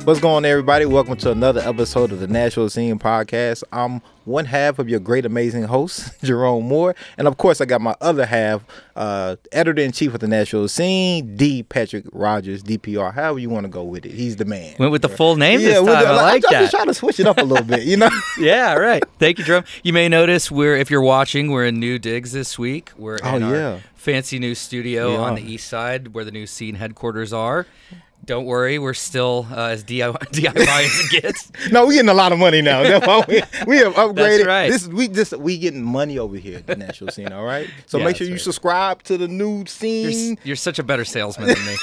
What's going on, everybody? Welcome to another episode of the Nashville Scene podcast. I'm one half of your great, amazing host, Jerome Moore. And of course, I got my other half, editor-in-chief of the Nashville Scene, D. Patrick Rodgers, DPR, however you want to go with it. He's the man. Went with the full name this time. I like that. I'm just trying to switch it up a little bit, you know? Yeah, right. Thank you, Jerome. You may notice if you're watching, we're in new digs this week. We're in our fancy new studio on the east side where the new scene headquarters are. Don't worry, we're still as DIY as it gets. No, we're getting a lot of money now. That's why we have upgraded. That's right. We getting money over here at the Nashville Scene, all right? So yeah, make sure you subscribe to the new scene. You're such a better salesman than me.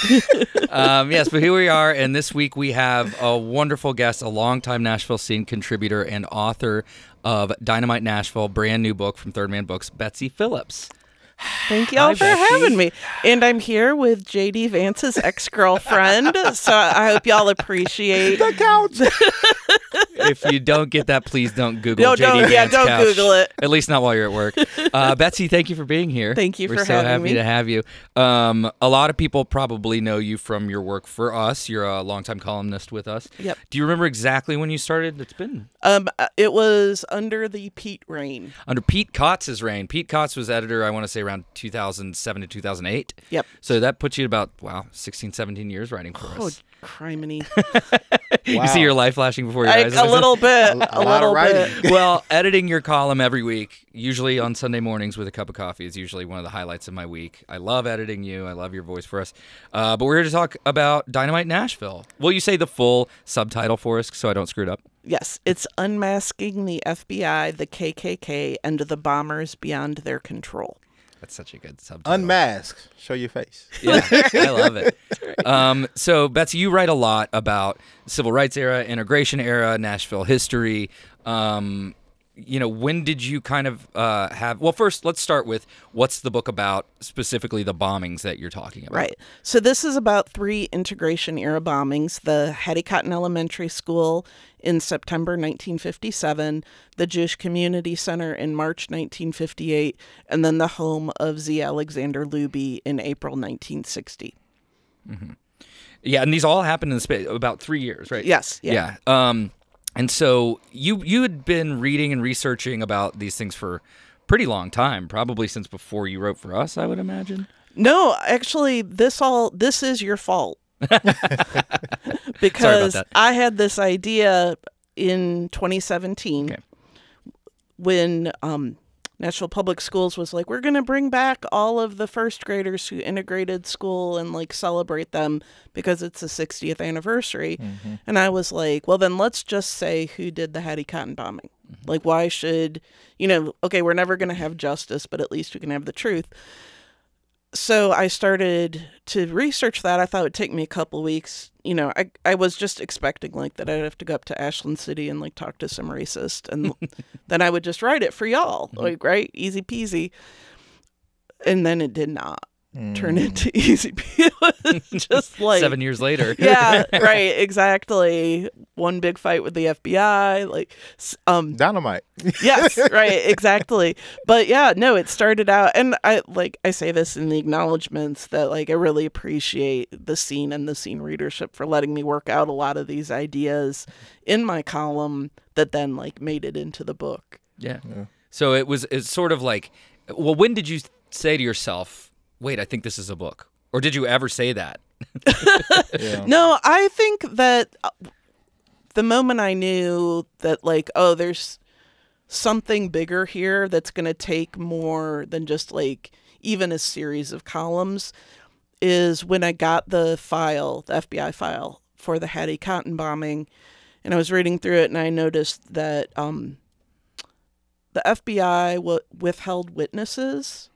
Yes, but here we are, and this week we have a wonderful guest, a longtime Nashville Scene contributor and author of Dynamite Nashville, brand new book from Third Man Books, Betsy Phillips. Thank y'all for having me. And I'm here with JD Vance's ex-girlfriend, so I hope y'all appreciate the couch. If you don't get that, please don't Google JD don't couch. Google it. At least not while you're at work. Betsy, thank you for being here. Thank you We're for so having happy me. to have you. A lot of people probably know you from your work for us. You're a longtime columnist with us. Yep. Do you remember exactly when you started? It's been... It was under the Pete reign. Under Pete Kotz's reign. Pete Kotz was editor, I want to say, around 2007 to 2008. Yep. So that puts you at about, 16, 17 years writing for us. Oh, criminy. You see your life flashing before your eyes? A little bit. A little bit. Well, editing your column every week, usually on Sunday mornings with a cup of coffee, is usually one of the highlights of my week. I love editing you. I love your voice for us. But we're here to talk about Dynamite Nashville. Will you say the full subtitle for us so I don't screw it up? Yes, it's Unmasking the FBI, the KKK, and the bombers beyond their control. That's such a good subtitle. Unmask. Show your face. Yeah, I love it. So, Betsy, you write a lot about civil rights era, integration era, Nashville history. When did you kind of have... Well, first, let's start with what's the book about, specifically the bombings that you're talking about. Right. So this is about 3 integration era bombings: the Hattie Cotton Elementary School in September 1957, the Jewish Community Center in March 1958, and then the home of Z. Alexander Luby in April 1960. Mm-hmm. Yeah, and these all happened in the space about 3 years, right? Yes. Yeah. And so you had been reading and researching about these things for a pretty long time, probably since before you wrote for us, I would imagine. No, actually, this is your fault. Because I had this idea in 2017 when Nashville Public Schools was like, we're going to bring back all of the first graders who integrated school and like celebrate them because it's the 60th anniversary. Mm-hmm. And I was like, well, then let's just say who did the Hattie Cotton bombing. Mm-hmm. Like, why should, okay, we're never going to have justice, but at least we can have the truth. So I started to research that. I thought it would take me a couple weeks. I was just expecting that I'd have to go up to Ashland City and talk to some racist, and then I would just write it for y'all, right, easy peasy. And then it did not turn into easy peasy. It was just 7 years later. Yeah, right, exactly. One big fight with the FBI, Dynamite. Yes, right, exactly. But yeah, no, it started out, and I say this in the acknowledgments that I really appreciate the scene and the scene readership for letting me work out a lot of these ideas in my column that then made it into the book. Yeah. So it's sort of well, when did you say to yourself, wait, I think this is a book? Or did you ever say that? No, I think that the moment I knew that there's something bigger here that's going to take more than just even a series of columns is when I got the FBI file for the Hattie Cotton bombing, and I was reading through it and I noticed that the FBI withheld witnesses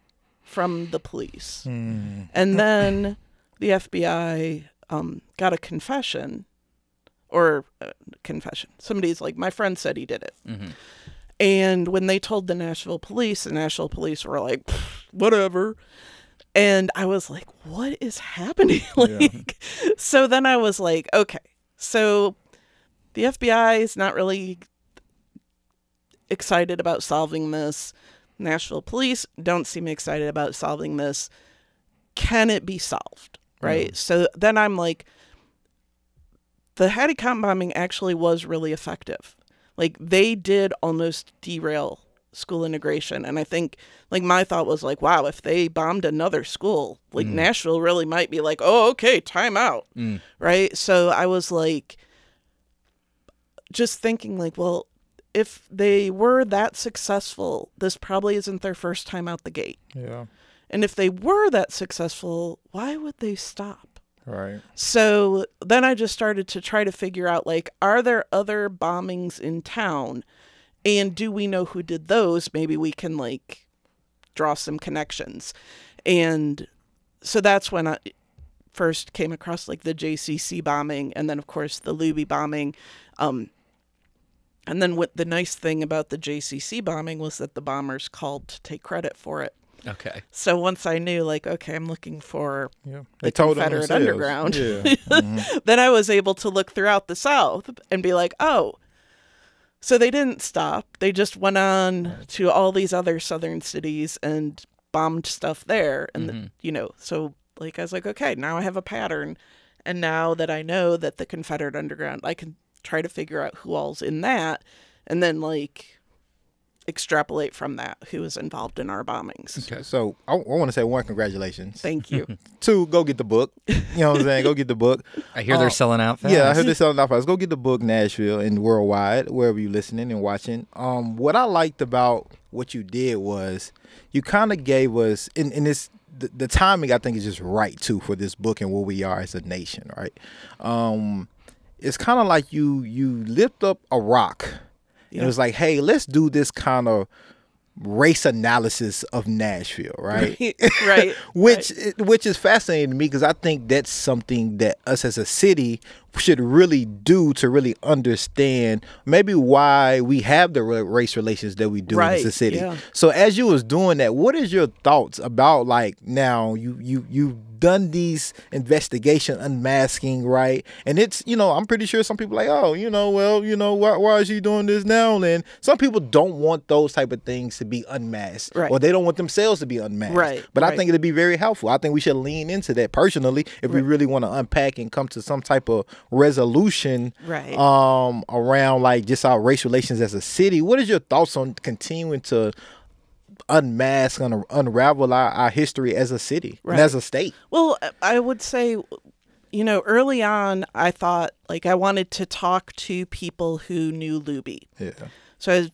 from the police. And then the FBI got a confession. Somebody's my friend said he did it. Mm-hmm. And when they told the Nashville police were like, whatever. And I was like, what is happening? So then I was like, okay, so the FBI is not really excited about solving this. Nashville police don't seem excited about solving this. Can it be solved? Right. So then I'm like, the Hattie Cotton bombing actually was really effective. Like, they did almost derail school integration. And I think, like, my thought was like, wow, if they bombed another school, like Nashville really might be like, oh, okay, time out. Right. So I was like, just thinking like, well, if they were that successful, this probably isn't their first time out the gate. Yeah. And if they were that successful, why would they stop? Right. So then I just started to try to figure out, like, are there other bombings in town? And do we know who did those? Maybe we can, like, draw some connections. And so that's when I first came across, like, the JCC bombing, and then, of course, the Luby bombing. And then what the nice thing about the JCC bombing was that the bombers called to take credit for it. Okay. So once I knew, like, okay, I'm looking for the Confederate underground, then I was able to look throughout the South and be like, oh, so they didn't stop. They just went on to all these other Southern cities and bombed stuff there. And, so, like, I was like, okay, now I have a pattern. And now that I know that the Confederate underground, I can try to figure out who all's in that, and then, like, extrapolate from that who was involved in our bombings. Okay, so I want to say, one, congratulations. Thank you. Two, go get the book. You know what I'm saying? Go get the book. I hear they're selling out fast. Yeah, I heard they're selling out fast. Go get the book, Nashville, and worldwide, wherever you're listening and watching. What I liked about what you did was you kind of gave us, in this, the timing I think is just right too for this book and where we are as a nation, right? It's kind of like you lift up a rock. And it was like, hey, let's do this kind of race analysis of Nashville, right? Right. Which is fascinating to me, because I think that's something that us as a city should really do to really understand maybe why we have the race relations that we do as a city. Yeah. So as you was doing that, what is your thoughts about, like, now you've done these investigation unmasking, right? And it's, I'm pretty sure some people are like, why is she doing this now? And some people don't want those type of things to be unmasked, right, or they don't want themselves to be unmasked. Right. But I think it'd be very helpful. I think we should lean into that personally if we really want to unpack and come to some type of resolution around, like, just our race relations as a city. What is your thoughts on continuing to unmask and unravel our history as a city and as a state? Well, I would say, early on, I thought, like, I wanted to talk to people who knew Luby. Yeah. So I was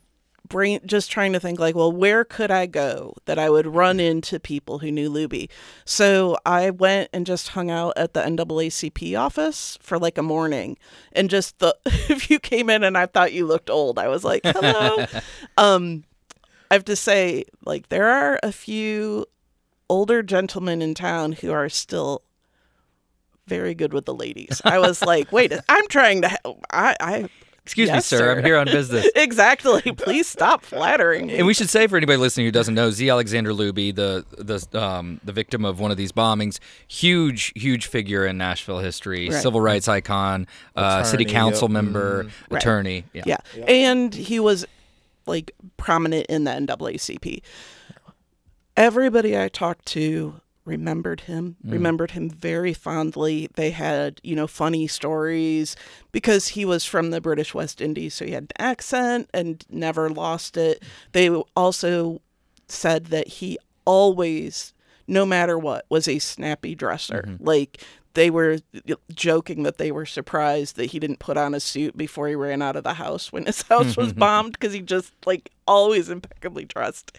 just trying to think, like, well, where could I go that I would run into people who knew Luby? So I went and just hung out at the NAACP office for like a morning, and just if you came in and I thought you looked old, I was like, hello. I have to say, like, there are a few older gentlemen in town who are still very good with the ladies. I was like, wait, I'm trying to help. Excuse me, sir. I'm here on business. Exactly. Please stop flattering me. And we should say, for anybody listening who doesn't know, Z. Alexander Luby, the victim of one of these bombings, huge figure in Nashville history, right, civil rights icon, city council member, attorney. Right. Yeah. And he was, like, prominent in the NAACP. Everybody I talked to remembered him very fondly. They had, funny stories because he was from the British West Indies, so he had an accent and never lost it. They also said that he always, no matter what, was a snappy dresser. Like, they were joking that they were surprised that he didn't put on a suit before he ran out of the house when his house was bombed, because he just, like, always impeccably dressed.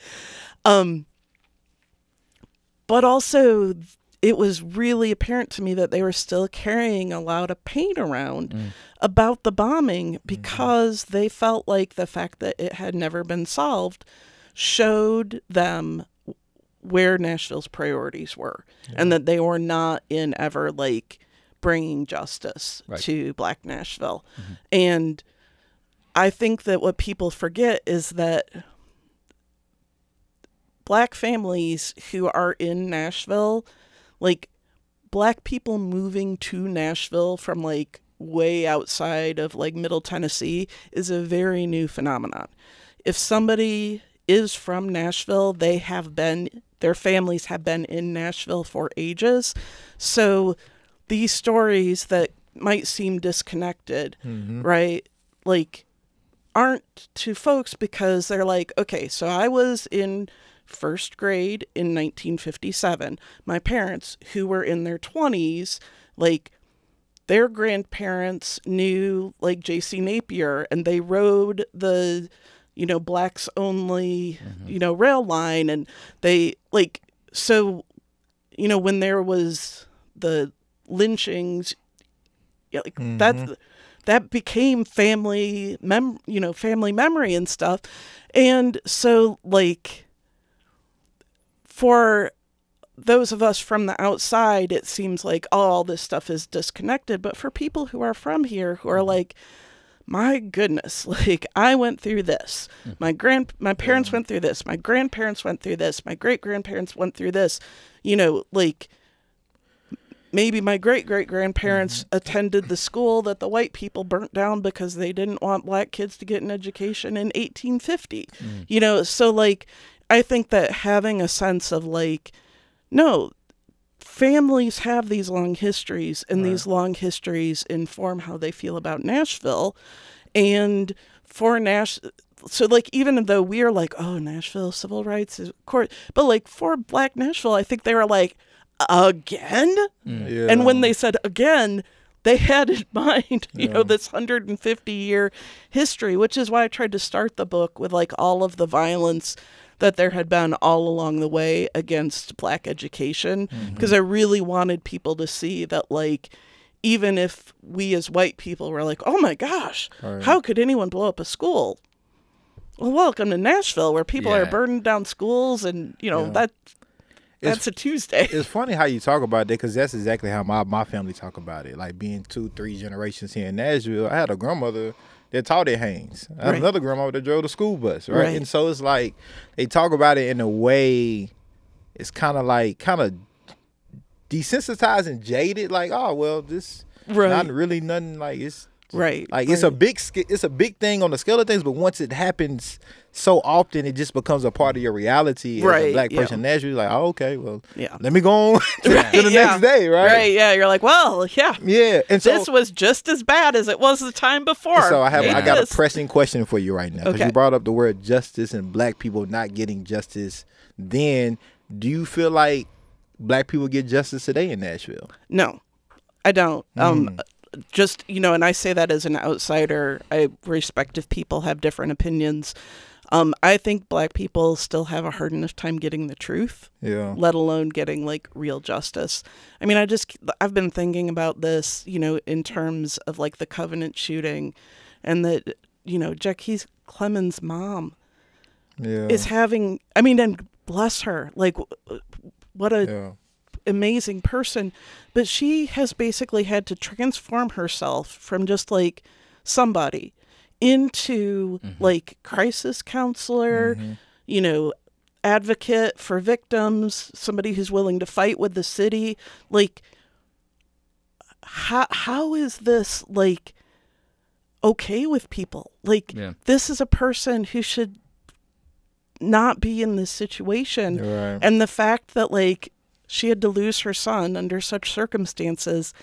But also, it was really apparent to me that they were still carrying a lot of pain around about the bombing, because they felt like the fact that it had never been solved showed them where Nashville's priorities were, and that they were not in ever, like, bringing justice to Black Nashville. And I think that what people forget is that Black families who are in Nashville, like, Black people moving to Nashville from, like, way outside of, like, Middle Tennessee is a very new phenomenon. If somebody is from Nashville, their families have been in Nashville for ages. So these stories that might seem disconnected, right? Like, aren't to folks because they're like, okay, so I was in first grade in 1957. My parents, who were in their 20s, like, their grandparents knew, like, J.C. Napier, and they rode the, blacks only, rail line. And they, like, so, when there was the lynchings, like, that became family memory and stuff. And so, like, for those of us from the outside, it seems like, oh, all this stuff is disconnected. But for people who are from here, who are like, my goodness, like, I went through this. My parents went through this. My grandparents went through this. My great-grandparents went through this. Like, maybe my great-great-grandparents attended the school that the white people burnt down because they didn't want black kids to get an education in 1850. So, like, I think that having a sense of, like, no, families have these long histories, and these long histories inform how they feel about Nashville. And for so, like, even though we're like, oh, Nashville, civil rights is court, but, like, for Black Nashville, I think they were like, again? Yeah. And when they said again, they had in mind, this 150-year history, which is why I tried to start the book with, like, all of the violence that there had been all along the way against black education, because I really wanted people to see that, like, even if we as white people were like, oh my gosh, how could anyone blow up a school? Well, welcome to Nashville, where people are burning down schools, and, that's a Tuesday. It's funny how you talk about that, because that's exactly how my family talk about it. Like, being 2-3 generations here in Nashville, I had a grandmother that taught at Haynes. I had another grandmother that drove the school bus, right? And so it's like they talk about it in a way, it's kind of desensitized and jaded. Like, oh, well, this not really nothing. Like, it's like it's a big thing on the scale of things, but once it happens so often, it just becomes a part of your reality as a black person in Nashville. Like, oh, okay, well, let me go on to the next day, right? You're like, well, and so this was just as bad as it was the time before. So I got a pressing question for you right now, because you brought up the word justice and black people not getting justice. Then, do you feel like black people get justice today in Nashville? No, I don't. Just, and I say that as an outsider. I respect if people have different opinions. I think black people still have a hard enough time getting the truth, let alone getting, like, real justice. I mean, I've been thinking about this, in terms of, like, the Covenant shooting, and that, Jackie Clemens' mom is having, and bless her, like, what a amazing person, but she has basically had to transform herself from just, like, somebody into like crisis counselor, advocate for victims, somebody who's willing to fight with the city. Like, how is this, like, okay with people? Like, this is a person who should not be in this situation. And the fact that, like, she had to lose her son under such circumstances,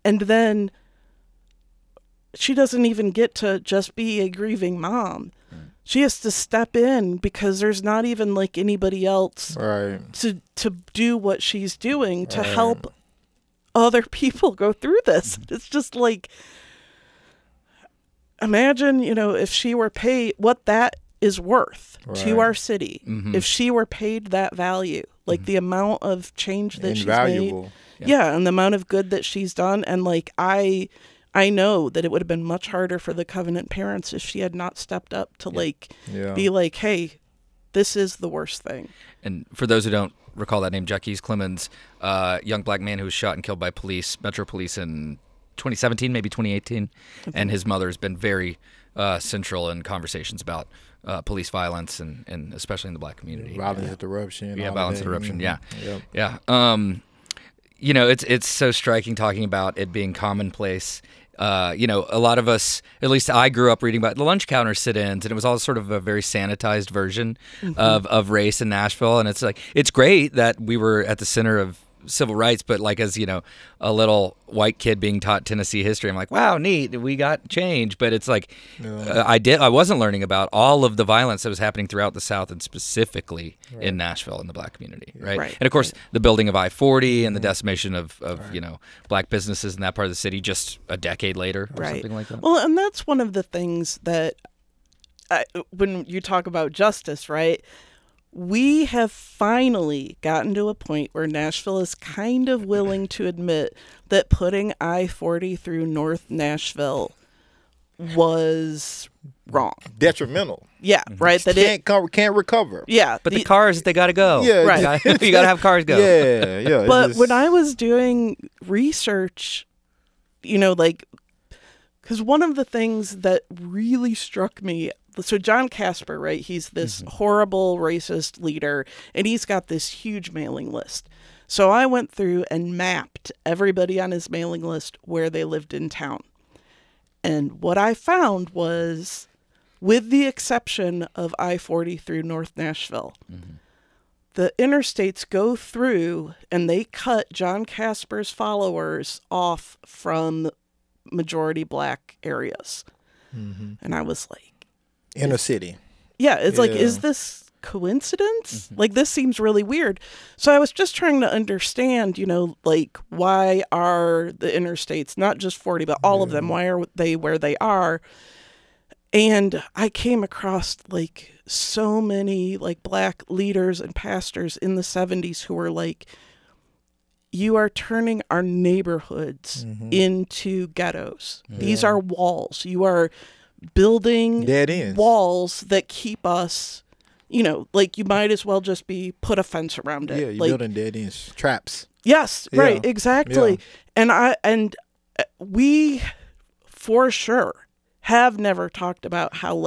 and then she doesn't even get to just be a grieving mom. She has to step in because there's not even, like, anybody else to do what she's doing to help other people go through this. It's just like, imagine, if she were paid what that is worth to our city, if she were paid that value, like the amount of change that she's made. And the amount of good that she's done. And, like, I know that it would have been much harder for the Covenant parents if she had not stepped up to be like, hey, this is the worst thing. And for those who don't recall that name, Jackie Clemens, young black man who was shot and killed by Metro Police in 2017, maybe 2018. And his mother has been very central in conversations about police violence and especially in the black community. Violence interruption. Violence interruption. It's so striking talking about it being commonplace. A lot of us, at least I grew up reading about the lunch counter sit-ins, and it was all sort of a very sanitized version of race in Nashville. And it's like, it's great that we were at the center of civil rights, but like as, a little white kid being taught Tennessee history, I'm like, wow, neat, we got change. But it's like I wasn't learning about all of the violence that was happening throughout the South and specifically in Nashville in the black community, right? And of course, the building of I-40 and the decimation of black businesses in that part of the city just a decade later or something like that. Well, and that's one of the things that when you talk about justice, right? We have finally gotten to a point where Nashville is kind of willing to admit that putting I-40 through North Nashville was wrong. Detrimental. Yeah, right. That can't recover. Yeah. But the cars, they got to go. Yeah. Right. You got to have cars go. Yeah. But when I was doing research, because one of the things that really struck me, so John Casper, right? He's this horrible racist leader, and he's got this huge mailing list. So I went through and mapped everybody on his mailing list where they lived in town. And what I found was, with the exception of I-40 through North Nashville, the interstates go through and they cut John Casper's followers off from majority black areas. And I was like, inner city. Yeah, it's like, is this coincidence? Like, this seems really weird. So I was just trying to understand, why are the interstates, not just 40, but all of them, why are they where they are? And I came across so many black leaders and pastors in the 70s who were like, you are turning our neighborhoods into ghettos. These are walls. You are building dead ends. Walls that keep us, you might as well just be put a fence around it. Yeah, you're building dead ends, traps. Yes, right, exactly. Yeah. And we for sure have never talked about how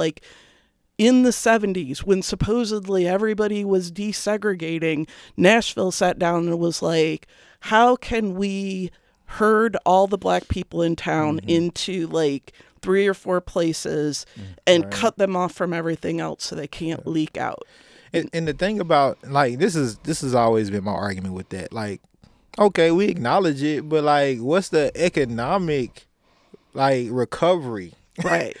in the 70s, when supposedly everybody was desegregating, Nashville sat down and was like, how can we herd all the black people in town into 3 or 4 places and cut them off from everything else so they can't leak out. And the thing about this has always been my argument with that. Okay, we acknowledge it, but what's the economic recovery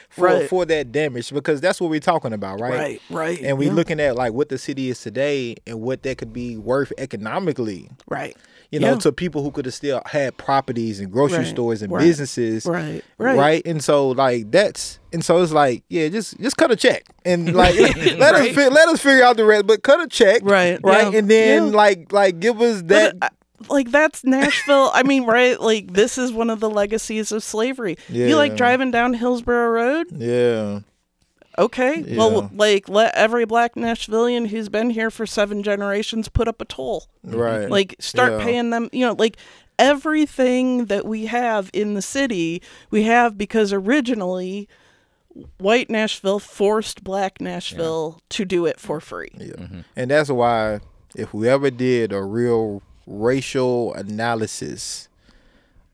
for that damage? Because that's what we're talking about, right? Right. And we're looking at what the city is today and what that could be worth economically. Right. To people who could have still had properties and grocery stores and businesses. Right. And so it's just cut a check and let us figure out the rest, but cut a check. Right. Yeah. And then give us that. That's Nashville. I mean, right? This is one of the legacies of slavery. Yeah. You driving down Hillsborough Road? Yeah. Okay. Yeah. Well, let every black Nashvilleian who's been here for 7 generations put up a toll. Right. Start paying them, everything that we have in the city, we have because originally white Nashville forced black Nashville to do it for free. Yeah. And that's why if we ever did a real racial analysis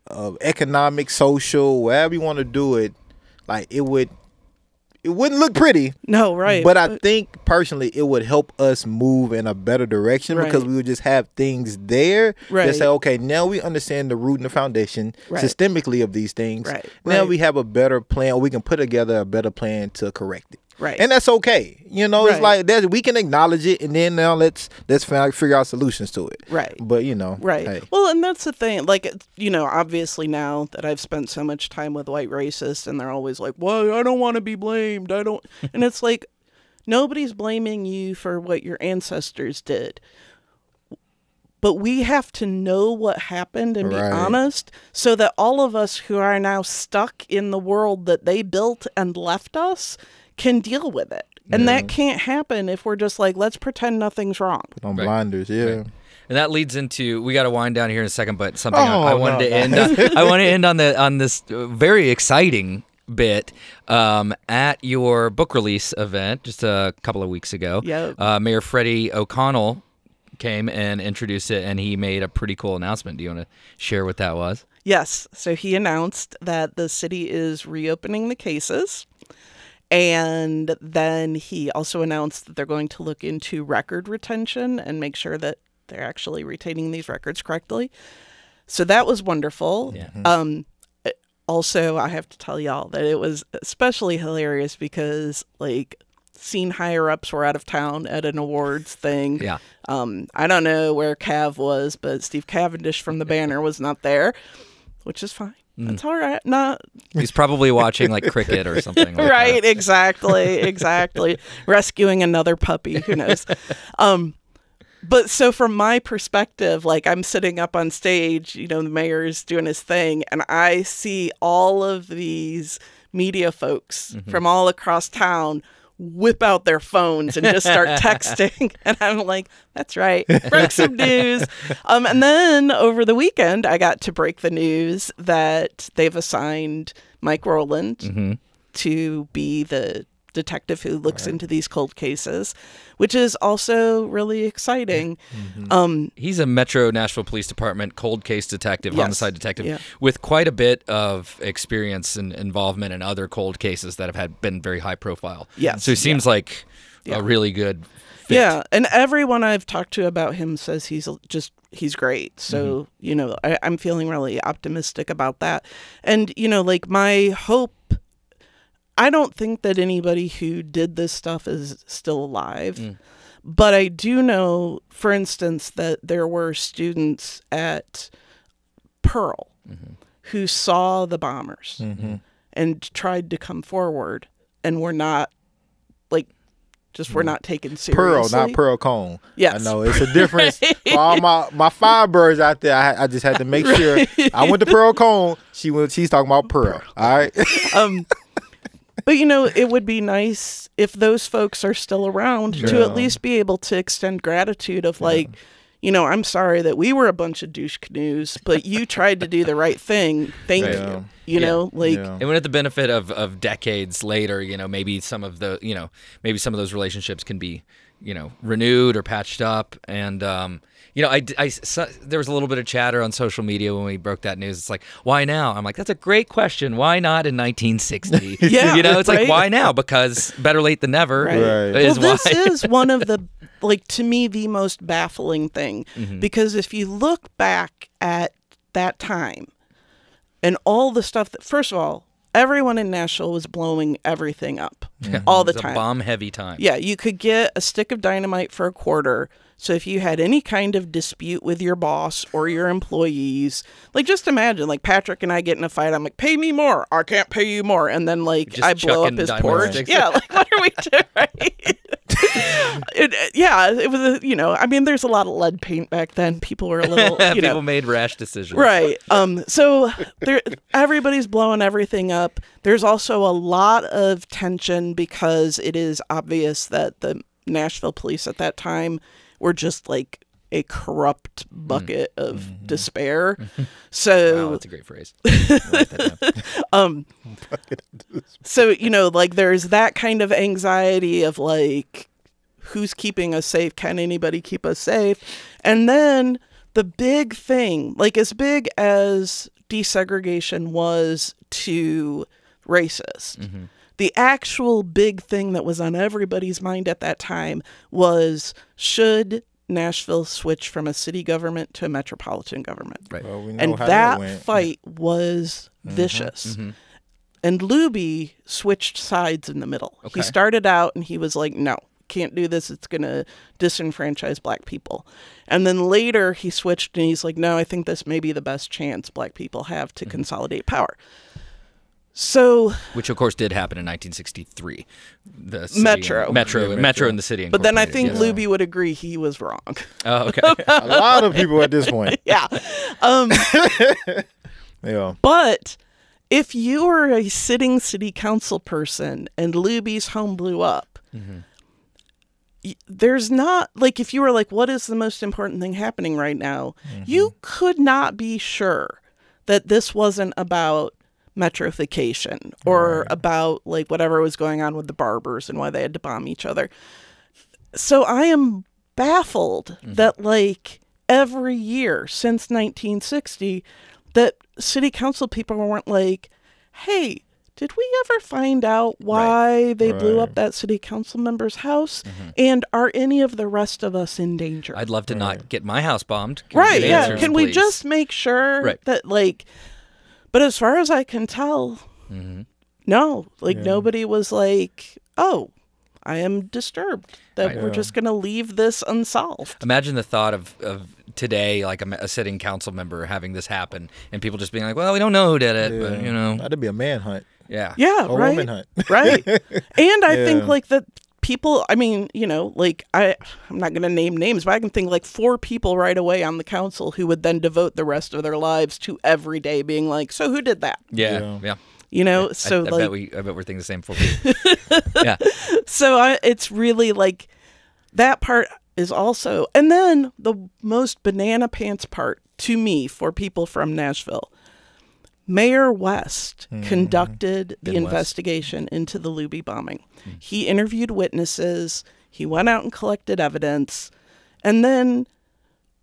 of economic, social, wherever you want to do it, it wouldn't look pretty. No, right. But I think personally it would help us move in a better direction because we would just have things there that say, okay, now we understand the root and the foundation systemically of these things. Now we have a better plan, or we can put together a better plan to correct it. Right. And that's okay. It's like that we can acknowledge it, and then now let's figure out solutions to it. Right. But right. Hey. Well, and that's the thing. Obviously now that I've spent so much time with white racists, and they're always like, "Well, I don't want to be blamed. I don't." And it's like, nobody's blaming you for what your ancestors did. But we have to know what happened and be honest, so that all of us who are now stuck in the world that they built and left us can deal with it. And that can't happen if we're just let's pretend nothing's wrong. Put on blinders, And that leads into, we got to wind down here in a second, but something I wanted to end on. I want to end on this very exciting bit at your book release event just a couple of weeks ago. Mayor Freddie O'Connell came and introduced it, and he made a pretty cool announcement. Do you want to share what that was? Yes. So he announced that the city is reopening the cases. And then he also announced that they're going to look into record retention and make sure that they're actually retaining these records correctly. So that was wonderful. Yeah. Also, I have to tell y'all that it was especially hilarious because, like, scene higher-ups were out of town at an awards thing. Yeah. I don't know where Cav was, but Steve Cavendish from the Banner was not there, which is fine. That's all right. He's probably watching like cricket or something like right, that. Exactly. Rescuing another puppy, who knows. But so from my perspective, like, I'm sitting up on stage, you know, the mayor's doing his thing, and I see all of these media folks from all across town whip out their phones and just start texting. And I'm like, that's right, broke some news. And then over the weekend, I got to break the news that they've assigned Mike Rowland to be the detective who looks into these cold cases, which is also really exciting. He's a Metro Nashville Police Department cold case detective, homicide detective, with quite a bit of experience and involvement in other cold cases that have been very high profile. Yes. So he seems like a really good fit. Yeah, and everyone I've talked to about him says he's great. So, you know, I'm feeling really optimistic about that. And, you know, like, my hope, I don't think that anybody who did this stuff is still alive, but I do know, for instance, that there were students at Pearl who saw the bombers and tried to come forward and were not, like, just were not taken seriously. Pearl, not Pearl Cone. Yes. I know it's a difference. For all my Firebirds out there, I just had to make sure. I went to Pearl Cone. She's talking about Pearl. All right. But, you know, it would be nice if those folks are still around to at least be able to extend gratitude of, like, you know, I'm sorry that we were a bunch of douche canoes, but you tried to do the right thing. Thank you. You know, like, and with the benefit of decades later, you know, maybe some of those relationships can be, you know, renewed or patched up. And, you know, there was a little bit of chatter on social media when we broke that news. It's like, why now? I'm like, that's a great question. Why not in 1960? You know, it's like, why now? Because better late than never. Well, this is one of the, like, to me, the most baffling thing. Because if you look back at that time and all the stuff that, first of all, everyone in Nashville was blowing everything up all the time. It was a bomb-heavy time. Yeah, you could get a stick of dynamite for $0.25. So if you had any kind of dispute with your boss or your employees, like, just imagine, like, Patrick and I get in a fight. I'm like, pay me more. I can't pay you more. And then, like, I blow up his porch. Yeah, like, what are we doing? It was, you know, I mean, there's a lot of lead paint back then. People were a little, people made rash decisions. Right. So everybody's blowing everything up. There's also a lot of tension because it is obvious that the Nashville police at that time were just like a corrupt bucket of despair. So wow, that's a great phrase. Write that down. So, you know, like, there's that kind of anxiety of, like, who's keeping us safe? Can anybody keep us safe? And then the big thing, like, as big as desegregation was to racists, the actual big thing that was on everybody's mind at that time was, should Nashville switch from a city government to a metropolitan government? Right. Well, we know and how that fight was vicious. And Luby switched sides in the middle. Okay. He started out and he was like, no, can't do this. It's going to disenfranchise black people. And then later he switched and he's like, no, I think this may be the best chance black people have to consolidate power. So, which of course did happen in 1963. The Metro in the city. But then I think Luby would agree he was wrong. Oh, okay. A lot of people at this point. Yeah. Yeah. But if you were a sitting city council person and Luby's home blew up, there's not, like, if you were like, what is the most important thing happening right now? You could not be sure that this wasn't about metrification or about, like, whatever was going on with the barbers and why they had to bomb each other. So I am baffled that, like, every year since 1960 that city council people weren't like, hey, did we ever find out why they blew up that city council member's house? And are any of the rest of us in danger? I'd love to not get my house bombed. Right, yeah. Can we just make sure that, like, but as far as I can tell, no, like, nobody was like, oh, I am disturbed that we're just going to leave this unsolved. Imagine the thought of today, like a sitting council member having this happen, and people just being like, well, we don't know who did it, but, you know. That'd be a manhunt. Yeah, or right. woman hunt. Right. And I think, like, that people, I mean, you know, like, I'm not going to name names, but I can think like 4 people right away on the council who would then devote the rest of their lives to every day being like, so who did that? Yeah. You know, so I like, bet we're thinking the same 4 people. Yeah. So it's really like that part is also, and then the most banana pants part to me for people from Nashville, Mayor West conducted the investigation into the Luby bombing. He interviewed witnesses. He went out and collected evidence. And then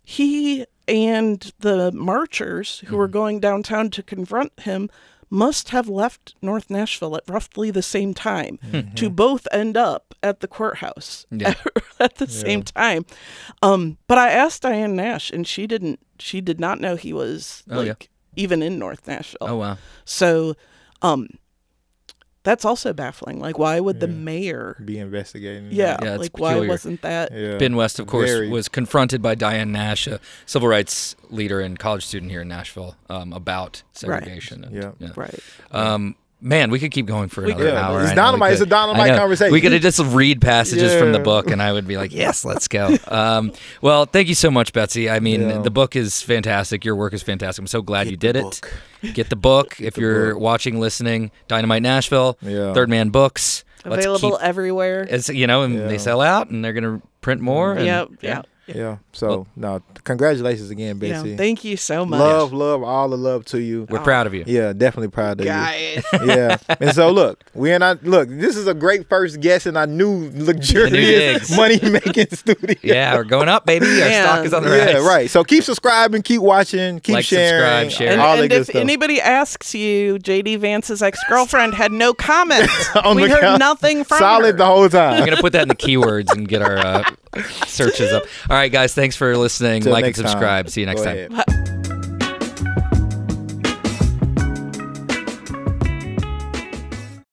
he and the marchers who were going downtown to confront him must have left North Nashville at roughly the same time to both end up at the courthouse at the same time. But I asked Diane Nash, and she did not know he was even in North Nashville. Oh, wow. So that's also baffling. Like, why would the mayor be investigating? Yeah, it's like, peculiar. why wasn't that? Ben West, of course, was confronted by Diane Nash, a civil rights leader and college student here in Nashville, about segregation. Right. Man, we could keep going for another hour. It's dynamite. It's a dynamite conversation. We could have just read passages from the book, and I would be like, yes, let's go. Well, thank you so much, Betsy. I mean, the book is fantastic. Your work is fantastic. I'm so glad you did it. Get the book. If you're watching, listening, Dynamite Nashville, Third Man Books. Available everywhere. It's, you know, and they sell out, and they're going to print more. And, Yeah. So, congratulations again, Betsy. Yeah, thank you so much. Love, all the love to you. We're proud of you. Yeah, definitely proud of you. Yeah. And so, look, this is a great first guest in our new luxurious money-making studio. Yeah, we're going up, baby. Our stock is on the rise. Yeah, right. So keep subscribing, keep watching, keep sharing. Subscribe, share. All that and good if stuff. anybody asks you, J.D. Vance's ex-girlfriend had no comments. We heard nothing from her. Solid the whole time. I'm going to put that in the keywords and get our searches up. All right, guys, thanks for listening. Like and subscribe. See you next time.